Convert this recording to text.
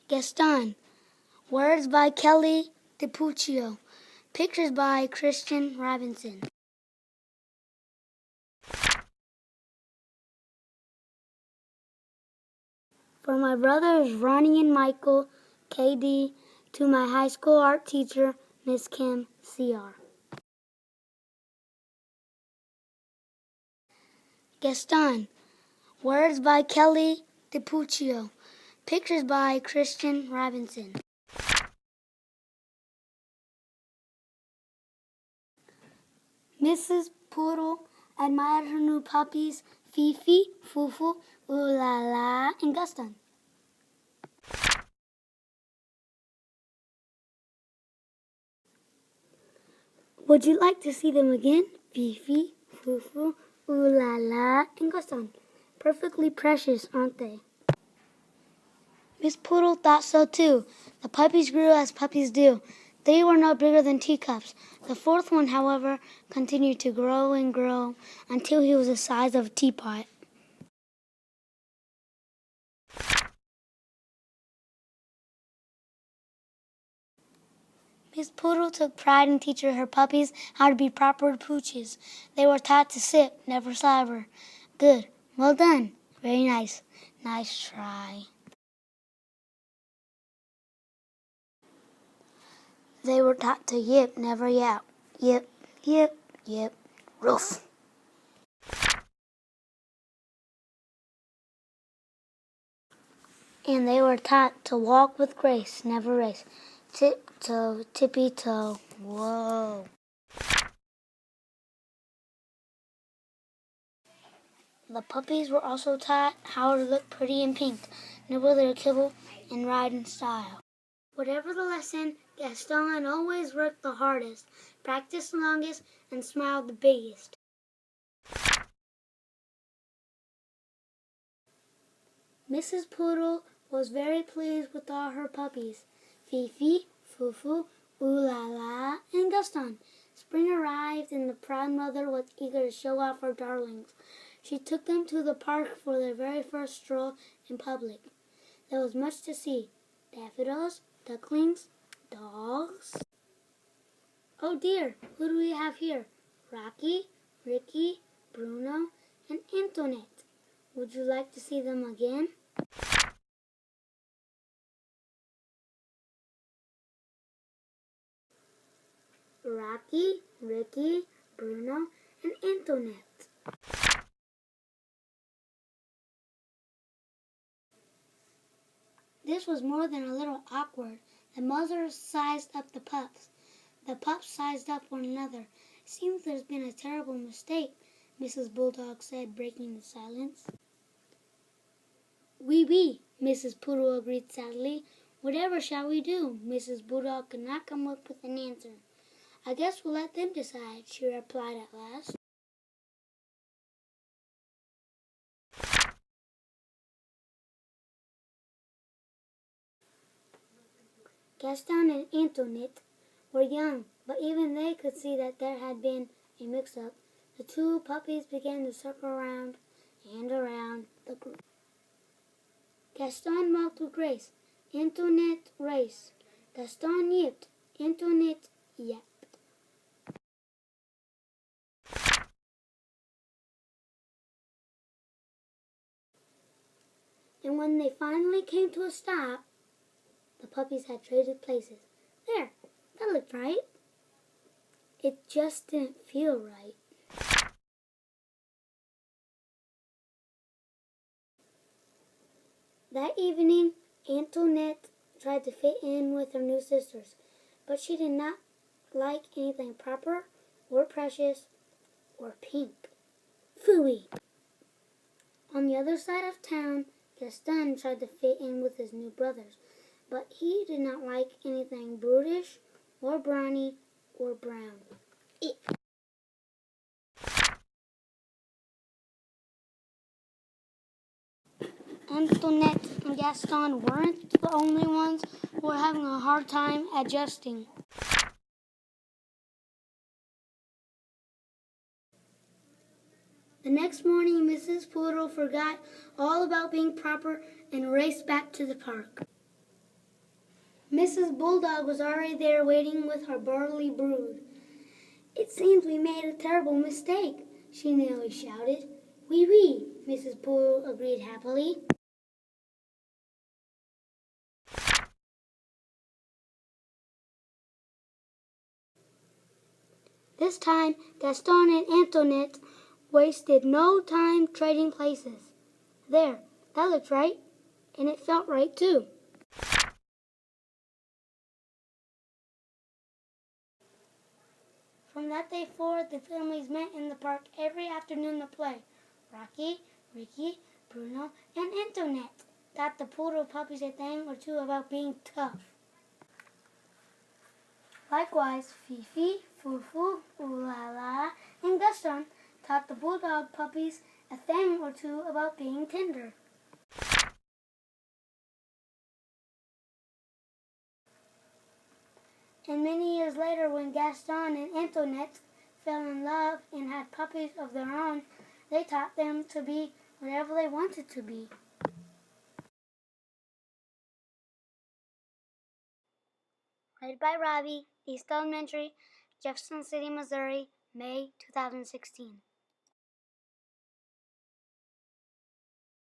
Gaston. Words by Kelly DiPuccio. Pictures by Christian Robinson. For my brothers Ronnie and Michael, KD, to my high school art teacher, Miss Kim, CR. Gaston. Words by Kelly DiPuccio. Pictures by Christian Robinson. Mrs. Poodle admired her new puppies, Fifi, Fufu, Ooh La La, and Gaston. Would you like to see them again? Fifi, Fufu, Ooh La La, and Gaston. Perfectly precious, aren't they? Miss Poodle thought so too. The puppies grew as puppies do. 3 were no bigger than teacups. The 4th one, however, continued to grow and grow until he was the size of a teapot. Miss Poodle took pride in teaching her puppies how to be proper pooches. They were taught to sip, never slobber. Good. Well done. Very nice. Nice try. They were taught to yip, never yap. Yip, yip, yip. Roof. And they were taught to walk with grace, never race. Tip-toe, tippy-toe. Whoa. The puppies were also taught how to look pretty in pink, nibble their kibble, and ride in style. Whatever the lesson, Gaston always worked the hardest, practiced the longest, and smiled the biggest. Mrs. Poodle was very pleased with all her puppies, Fifi, Fufu, Ooh La La, and Gaston. Spring arrived, and the proud mother was eager to show off her darlings. She took them to the park for their very first stroll in public. There was much to see. Daffodils, ducklings, dogs. Oh dear, who do we have here? Rocky, Ricky, Bruno, and Antoinette. Would you like to see them again? Rocky, Ricky, Bruno, and Antoinette. This was more than a little awkward. The mothers sized up the pups. The pups sized up one another. Seems there's been a terrible mistake, Mrs. Bulldog said, breaking the silence. Oui, Mrs. Poodle agreed sadly. Whatever shall we do? Mrs. Bulldog could not come up with an answer. I guess we'll let them decide, she replied at last. Gaston and Antoinette were young, but even they could see that there had been a mix-up. The 2 puppies began to circle around and around the group. Gaston walked with grace. Antoinette raced. Gaston yipped. Antoinette yapped. And when they finally came to a stop, the puppies had traded places. There, that looked right. It just didn't feel right. That evening, Antoinette tried to fit in with her new sisters, but she did not like anything proper or precious or pink. Phooey! On the other side of town, Gaston tried to fit in with his new brothers, but he did not like anything brutish or brawny or brown. Ick. Antoinette and Gaston weren't the only ones who were having a hard time adjusting. The next morning, Mrs. Poodle forgot all about being proper and raced back to the park. Mrs. Bulldog was already there waiting with her burly brood. "It seems we made a terrible mistake," she nearly shouted. "Oui, oui," Mrs. Poodle agreed happily. This time, Gaston and Antoinette wasted no time trading places. There, that looked right, and it felt right too. From that day forward, the families met in the park every afternoon to play. Rocky, Ricky, Bruno, and Antoinette taught the poodle puppies a thing or two about being tough. Likewise, Fifi, Fufu, Ooh La La, and Gaston taught the bulldog puppies a thing or two about being tender. And many years later, when Gaston and Antoinette fell in love and had puppies of their own, they taught them to be whatever they wanted to be. Read by Robbie, East Elementary, Jefferson City, Missouri, May 2016.